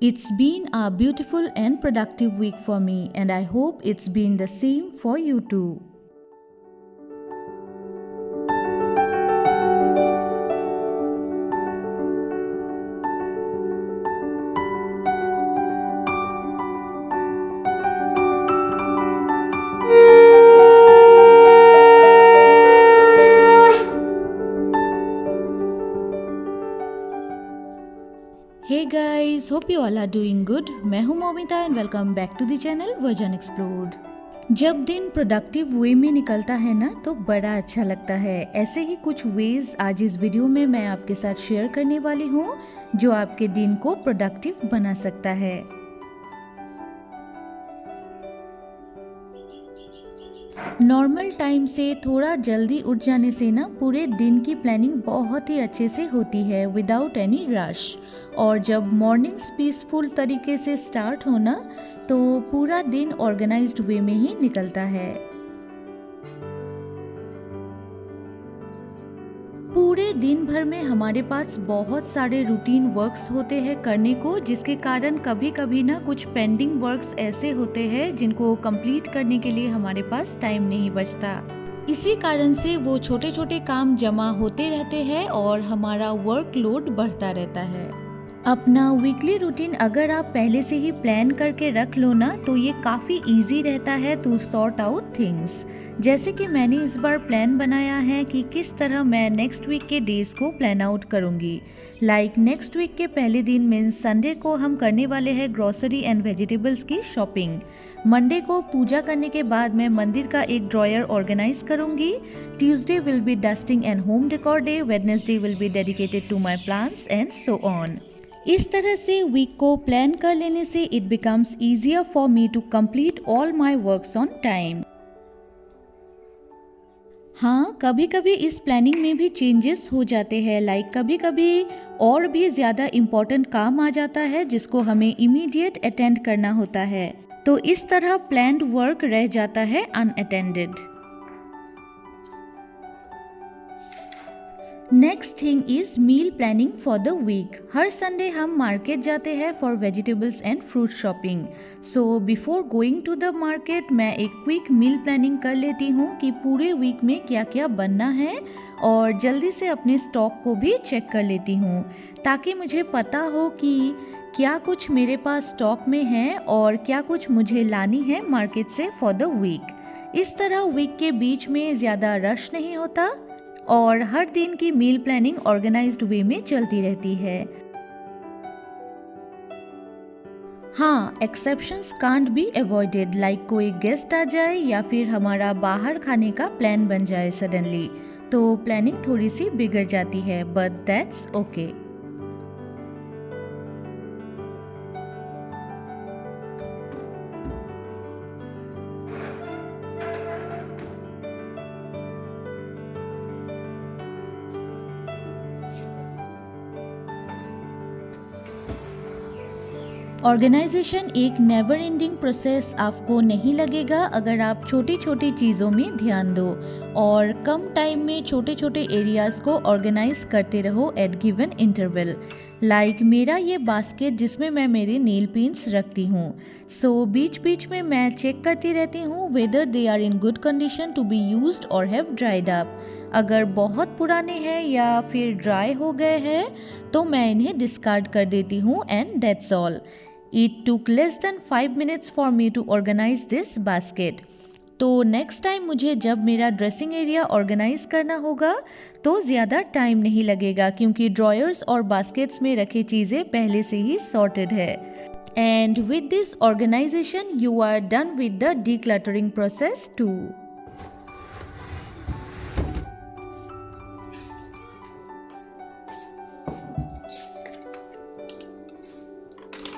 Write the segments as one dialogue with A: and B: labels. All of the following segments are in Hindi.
A: It's been a beautiful and productive week for me, and I hope it's been the same for you too. Hey guys, hope you all are doing good. मैं हूँ Momita and welcome back to the channel version explored. जब दिन प्रोडक्टिव वे में निकलता है ना तो बड़ा अच्छा लगता है। ऐसे ही कुछ वेज आज इस वीडियो में मैं आपके साथ शेयर करने वाली हूँ जो आपके दिन को प्रोडक्टिव बना सकता है। नॉर्मल टाइम से थोड़ा जल्दी उठ जाने से ना पूरे दिन की प्लानिंग बहुत ही अच्छे से होती है विदाउट एनी रश। और जब मॉर्निंग्स पीसफुल तरीके से स्टार्ट होना तो पूरा दिन ऑर्गेनाइज्ड वे में ही निकलता है। पूरे दिन भर में हमारे पास बहुत सारे रूटीन वर्क्स होते हैं करने को, जिसके कारण कभी कभी ना कुछ पेंडिंग वर्क्स ऐसे होते हैं जिनको कंप्लीट करने के लिए हमारे पास टाइम नहीं बचता। इसी कारण से वो छोटे छोटे काम जमा होते रहते हैं और हमारा वर्कलोड बढ़ता रहता है। अपना वीकली रूटीन अगर आप पहले से ही प्लान करके रख लो ना तो ये काफ़ी इजी रहता है टू सॉर्ट आउट थिंग्स। जैसे कि मैंने इस बार प्लान बनाया है कि किस तरह मैं नेक्स्ट वीक के डेज को प्लान आउट करूँगी। लाइक नेक्स्ट वीक के पहले दिन मीन्स संडे को हम करने वाले हैं ग्रोसरी एंड वेजिटेबल्स की शॉपिंग। मंडे को पूजा करने के बाद मैं मंदिर का एक ड्रॉयर ऑर्गेनाइज करूँगी। Tuesday will be dusting and home decor day. Wednesday will be dedicated to my plants and so on. इस तरह से वीक को प्लान कर लेने से it becomes easier for me to complete all my works on time. हाँ, कभी कभी इस प्लानिंग में भी चेंजेस हो जाते हैं। लाइक कभी कभी और भी ज़्यादा इम्पोर्टेंट काम आ जाता है जिसको हमें इमीडिएट अटेंड करना होता है, तो इस तरह प्लान्ड वर्क रह जाता है unattended. Next thing is meal planning for the week. हर संडे हम मार्केट जाते हैं for vegetables and fruit shopping. So before going to the market मैं एक क्विक मील प्लानिंग कर लेती हूँ कि पूरे वीक में क्या क्या बनना है, और जल्दी से अपने स्टॉक को भी चेक कर लेती हूँ ताकि मुझे पता हो कि क्या कुछ मेरे पास स्टॉक में है और क्या कुछ मुझे लानी है मार्केट से फॉर द वीक। इस तरह वीक के बीच में ज़्यादा रश नहीं होता और हर दिन की मील प्लानिंग ऑर्गेनाइज्ड वे में चलती रहती है। हाँ, exceptions can't be avoided. Like कोई गेस्ट आ जाए या फिर हमारा बाहर खाने का प्लान बन जाए सडनली, तो प्लानिंग थोड़ी सी बिगड़ जाती है, बट दैट्स ओके। ऑर्गेनाइजेशन एक नेवर एंडिंग प्रोसेस आपको नहीं लगेगा अगर आप छोटी छोटी चीज़ों में ध्यान दो और कम टाइम में छोटे छोटे एरियाज़ को ऑर्गेनाइज करते रहो एट गिवन इंटरवल। लाइक मेरा ये बास्केट जिसमें मैं मेरे नेल पेंट्स रखती हूँ, सो बीच बीच में मैं चेक करती रहती हूँ whether they are in good condition to be used और हैव ड्राइड अप। अगर बहुत पुराने हैं या फिर ड्राई हो गए हैं तो मैं इन्हें डिस्कार्ड कर देती हूँ and that's all. It took less than 5 minutes for me to organize this basket. तो नेक्स्ट टाइम मुझे जब मेरा ड्रेसिंग एरिया ऑर्गेनाइज करना होगा तो ज़्यादा टाइम नहीं लगेगा क्योंकि ड्रॉयर्स और बास्केट्स में रखी चीज़ें पहले से ही सॉर्टेड है। And with this organization you are done with the decluttering process too.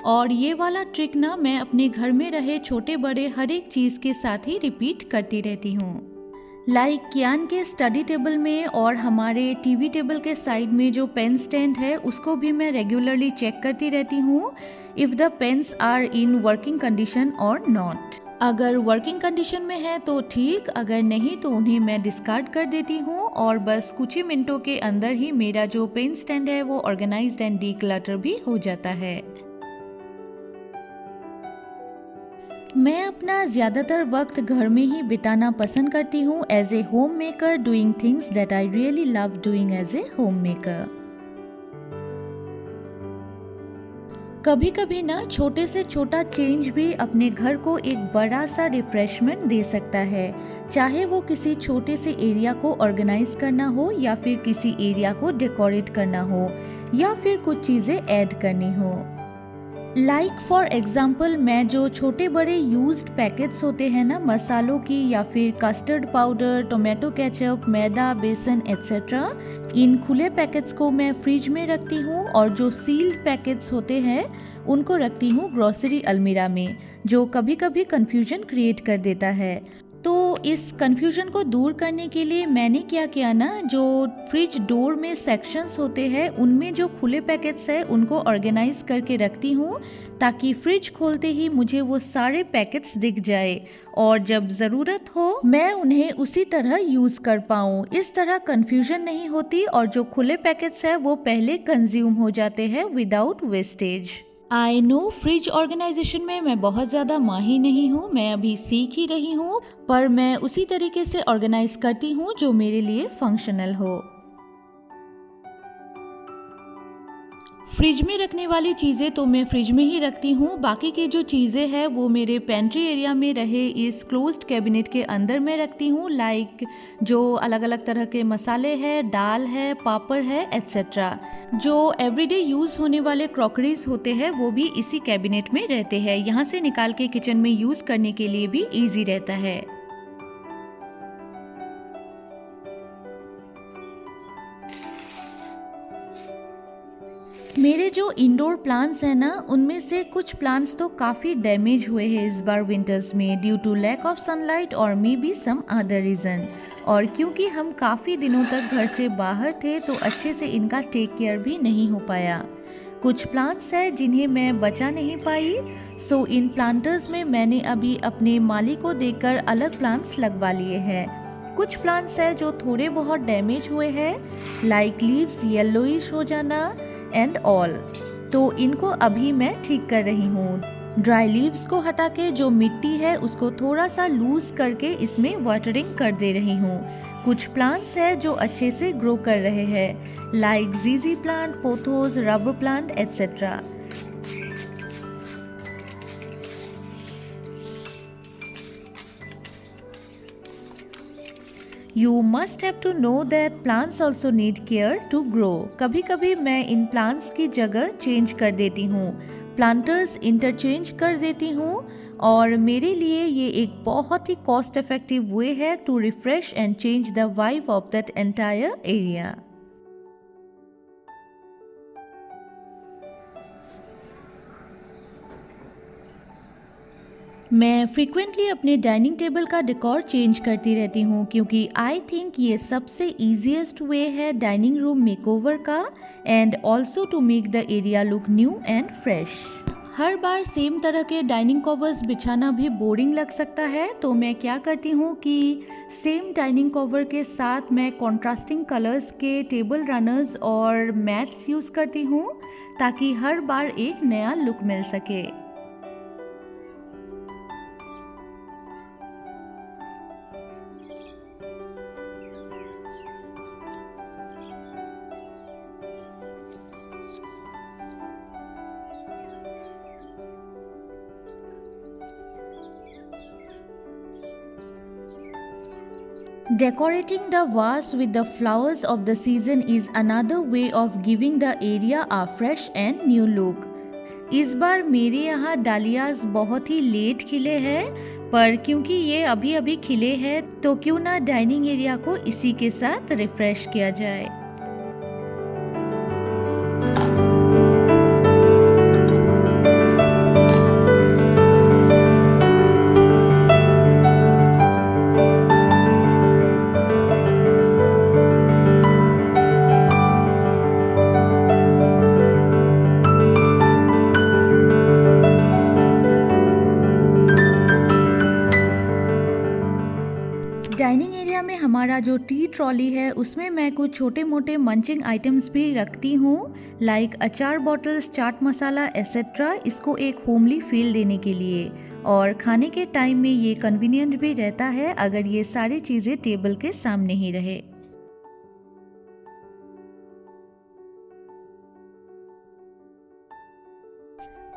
A: और ये वाला ट्रिक ना मैं अपने घर में रहे छोटे बड़े हर एक चीज़ के साथ ही रिपीट करती रहती हूँ। लाइक कियान के स्टडी टेबल में और हमारे टीवी टेबल के साइड में जो पेन स्टैंड है उसको भी मैं रेगुलरली चेक करती रहती हूँ if the pens are in working condition और नॉट। अगर वर्किंग कंडीशन में है तो ठीक, अगर नहीं तो उन्हें मैं डिस्कार्ड कर देती हूँ और बस कुछ ही मिनटों के अंदर ही मेरा जो पेन स्टैंड है वो ऑर्गेनाइज्ड एंड डीक्लटर भी हो जाता है। मैं अपना ज़्यादातर वक्त घर में ही बिताना पसंद करती हूँ as a homemaker, doing things that I really love doing as a homemaker. कभी कभी ना छोटे से छोटा चेंज भी अपने घर को एक बड़ा सा रिफ्रेशमेंट दे सकता है, चाहे वो किसी छोटे से एरिया को ऑर्गेनाइज करना हो या फिर किसी एरिया को डेकोरेट करना हो या फिर कुछ चीज़ें ऐड करनी हो। लाइक फॉर एग्जाम्पल, मैं जो छोटे बड़े यूज्ड पैकेट्स होते हैं ना मसालों की या फिर कस्टर्ड पाउडर, टोमेटो केचप, मैदा, बेसन एट्सेट्रा, इन खुले पैकेट्स को मैं फ्रिज में रखती हूँ और जो सील्ड पैकेट्स होते हैं उनको रखती हूँ ग्रोसरी अलमीरा में, जो कभी कभी कंफ्यूजन क्रिएट कर देता है। तो इस कंफ्यूजन को दूर करने के लिए मैंने क्या किया ना, जो फ्रिज डोर में सेक्शंस होते हैं उनमें जो खुले पैकेट्स है उनको ऑर्गेनाइज करके रखती हूँ, ताकि फ्रिज खोलते ही मुझे वो सारे पैकेट्स दिख जाए और जब ज़रूरत हो मैं उन्हें उसी तरह यूज़ कर पाऊँ। इस तरह कंफ्यूजन नहीं होती और जो खुले पैकेट्स है वो पहले कंज्यूम हो जाते हैं without wastage. I know fridge organization में मैं बहुत ज़्यादा माहिर नहीं हूँ, मैं अभी सीख ही रही हूँ, पर मैं उसी तरीके से ऑर्गेनाइज करती हूँ जो मेरे लिए फंक्शनल हो। फ्रिज में रखने वाली चीज़ें तो मैं फ्रिज में ही रखती हूँ, बाकी की जो चीज़ें हैं वो मेरे पेंट्री एरिया में रहे इस क्लोज्ड कैबिनेट के अंदर मैं रखती हूँ। लाइक जो अलग अलग तरह के मसाले हैं, दाल है, पापड़ है एट्सेट्रा। जो एवरीडे यूज़ होने वाले क्रॉकरीज होते हैं वो भी इसी कैबिनेट में रहते हैं, यहाँ से निकाल के किचन में यूज़ करने के लिए भी ईजी रहता है। मेरे जो इंडोर प्लांट्स हैं ना उनमें से कुछ प्लांट्स तो काफ़ी डैमेज हुए हैं इस बार विंटर्स में due to lack of sunlight और may be some other reason. और क्योंकि हम काफ़ी दिनों तक घर से बाहर थे तो अच्छे से इनका टेक केयर भी नहीं हो पाया। कुछ प्लांट्स हैं जिन्हें मैं बचा नहीं पाई, सो इन प्लांटर्स में मैंने अभी अपने माली को देकर अलग प्लांट्स लगवा लिए हैं। कुछ प्लांट्स हैं जो थोड़े बहुत डैमेज हुए हैं, लाइक लीव्स येलोइश हो जाना एंड ऑल, तो इनको अभी मैं ठीक कर रही हूँ। ड्राई लीव्स को हटा के जो मिट्टी है उसको थोड़ा सा लूज करके इसमें वाटरिंग कर दे रही हूँ। कुछ प्लांट्स हैं जो अच्छे से ग्रो कर रहे हैं, लाइक जीजी plant, pothos, rubber plant etcetera. You must have to know that plants also need care to grow. कभी कभी मैं इन प्लांट्स की जगह चेंज कर देती हूँ, प्लांटर्स इंटरचेंज कर देती हूँ और मेरे लिए ये एक बहुत ही कॉस्ट इफेक्टिव वे है to refresh and change the vibe of that entire area. मैं फ्रीक्वेंटली अपने डाइनिंग टेबल का डेकोर चेंज करती रहती हूँ, क्योंकि आई थिंक ये सबसे ईजीएस्ट वे है डाइनिंग रूम मेकओवर का and also to make the area look new and fresh. हर बार सेम तरह के डाइनिंग कवर्स बिछाना भी बोरिंग लग सकता है, तो मैं क्या करती हूँ कि सेम डाइनिंग कवर के साथ मैं कॉन्ट्रास्टिंग कलर्स के टेबल रनर्स और मैट्स यूज़ करती हूँ, ताकि हर बार एक नया लुक मिल सके। Decorating the vase with the flowers of the season is another way of giving the area a fresh and new look. इस बार मेरे यहाँ डालियाज बहुत ही लेट खिले हैं, पर क्योंकि ये अभी अभी खिले हैं तो क्यों ना डाइनिंग एरिया को इसी के साथ रिफ्रेश किया जाए। डाइनिंग एरिया में हमारा जो टी ट्रॉली है उसमें मैं कुछ छोटे मोटे मंचिंग आइटम्स भी रखती हूँ, लाइक अचार बॉटल्स, चाट मसाला एसेट्रा, इसको एक होमली फील देने के लिए। और खाने के टाइम में ये कन्वीनियंट भी रहता है अगर ये सारी चीज़ें टेबल के सामने ही रहे।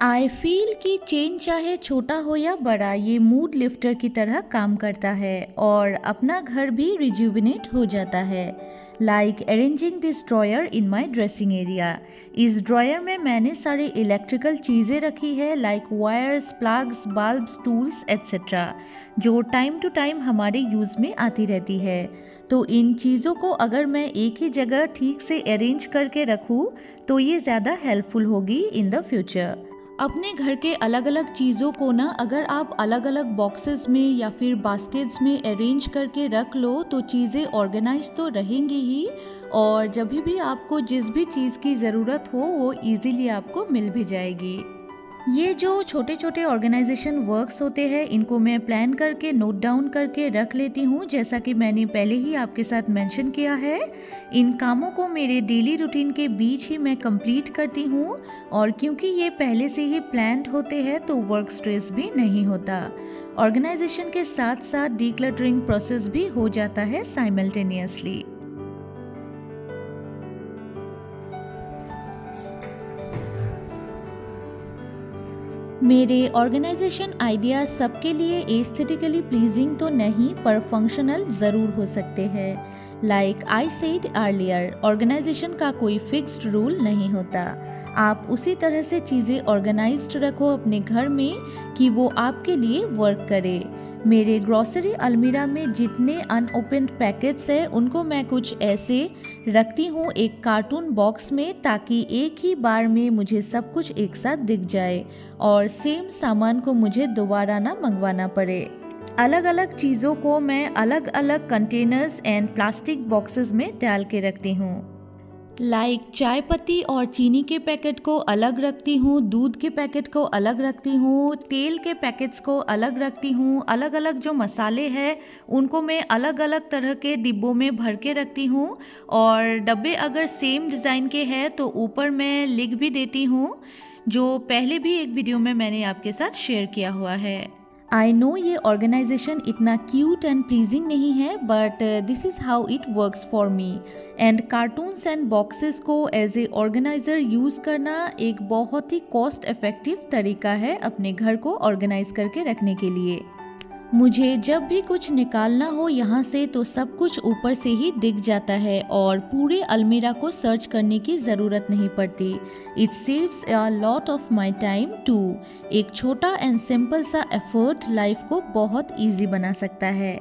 A: आई फील कि चेन चाहे छोटा हो या बड़ा, ये मूड लिफ्टर की तरह काम करता है और अपना घर भी रिजुविनेट हो जाता है। Like arranging this dryer in my dressing area. इस ड्रॉयर में मैंने सारे इलेक्ट्रिकल चीज़ें रखी है, like wires, plugs, bulbs, tools etcetera, जो टाइम टू टाइम हमारे यूज़ में आती रहती है। तो इन चीज़ों को अगर मैं एक ही जगह ठीक से अरेंज करके रखूँ तो ये ज़्यादा हेल्पफुल होगी इन द फ्यूचर। अपने घर के अलग अलग चीज़ों को ना अगर आप अलग अलग बॉक्सेस में या फिर बास्केट्स में अरेंज करके रख लो तो चीज़ें ऑर्गेनाइज तो रहेंगी ही, और जब भी आपको जिस भी चीज़ की ज़रूरत हो वो इजीली आपको मिल भी जाएगी। ये जो छोटे छोटे ऑर्गेनाइजेशन वर्क्स होते हैं इनको मैं प्लान करके नोट डाउन करके रख लेती हूँ, जैसा कि मैंने पहले ही आपके साथ मेंशन किया है। इन कामों को मेरे डेली रूटीन के बीच ही मैं कंप्लीट करती हूँ, और क्योंकि ये पहले से ही प्लान्ड होते हैं तो वर्क स्ट्रेस भी नहीं होता। ऑर्गेनाइजेशन के साथ साथ डीक्लटरिंग प्रोसेस भी हो जाता है साइमल्टेनियसली। मेरे ऑर्गेनाइजेशन आइडिया सबके लिए एस्थेटिकली प्लीजिंग तो नहीं पर फंक्शनल ज़रूर हो सकते हैं। Like I said earlier, organization का कोई फिक्स्ड रूल नहीं होता। आप उसी तरह से चीज़ें ऑर्गेनाइज्ड रखो अपने घर में कि वो आपके लिए वर्क करे। मेरे ग्रॉसरी अलमीरा में जितने अनओपन्ड पैकेट्स हैं उनको मैं कुछ ऐसे रखती हूँ एक कार्टून बॉक्स में, ताकि एक ही बार में मुझे सब कुछ एक साथ दिख जाए और सेम सामान को मुझे दोबारा ना मंगवाना पड़े। अलग अलग चीज़ों को मैं अलग अलग कंटेनर्स एंड प्लास्टिक बॉक्सेस में डाल के रखती हूँ। लाइक चाय पत्ती और चीनी के पैकेट को अलग रखती हूँ, दूध के पैकेट को अलग रखती हूँ, तेल के पैकेट्स को अलग रखती हूँ। अलग अलग जो मसाले हैं उनको मैं अलग अलग तरह के डिब्बों में भर के रखती हूँ, और डब्बे अगर सेम डिज़ाइन के हैं तो ऊपर मैं लिख भी देती हूँ, जो पहले भी एक वीडियो में मैंने आपके साथ शेयर किया हुआ है। आई नो ये ऑर्गेनाइजेशन इतना क्यूट एंड प्लीजिंग नहीं है, but this is how it works for me. And cartoons and boxes को एज ए ऑर्गेनाइज़र यूज़ करना एक बहुत ही कॉस्ट इफ़ेक्टिव तरीका है अपने घर को ऑर्गेनाइज करके रखने के लिए। मुझे जब भी कुछ निकालना हो यहाँ से तो सब कुछ ऊपर से ही दिख जाता है और पूरे अलमीरा को सर्च करने की ज़रूरत नहीं पड़ती। It saves a lot of my time too. एक छोटा एंड सिंपल सा एफर्ट लाइफ को बहुत ईजी बना सकता है।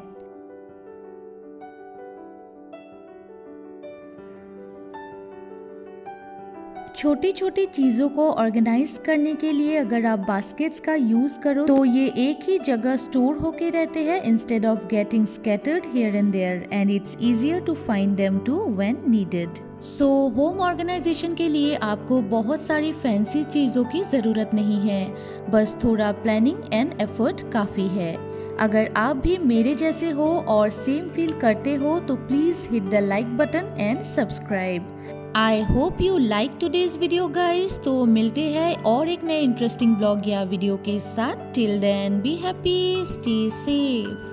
A: छोटी छोटी चीज़ों को ऑर्गेनाइज करने के लिए अगर आप बास्केट्स का यूज़ करो तो ये एक ही जगह स्टोर होके रहते हैं instead of getting scattered here and there, and it's easier to find them too when needed. So home organization के लिए आपको बहुत सारी फैंसी चीज़ों की ज़रूरत नहीं है, बस थोड़ा प्लानिंग एंड एफर्ट काफ़ी है। अगर आप भी मेरे जैसे हो और सेम फील करते हो तो please hit the like button and subscribe. I hope you like today's video guys. तो मिलते हैं और एक नए इंटरेस्टिंग ब्लॉग या वीडियो के साथ। Till then be happy, stay safe.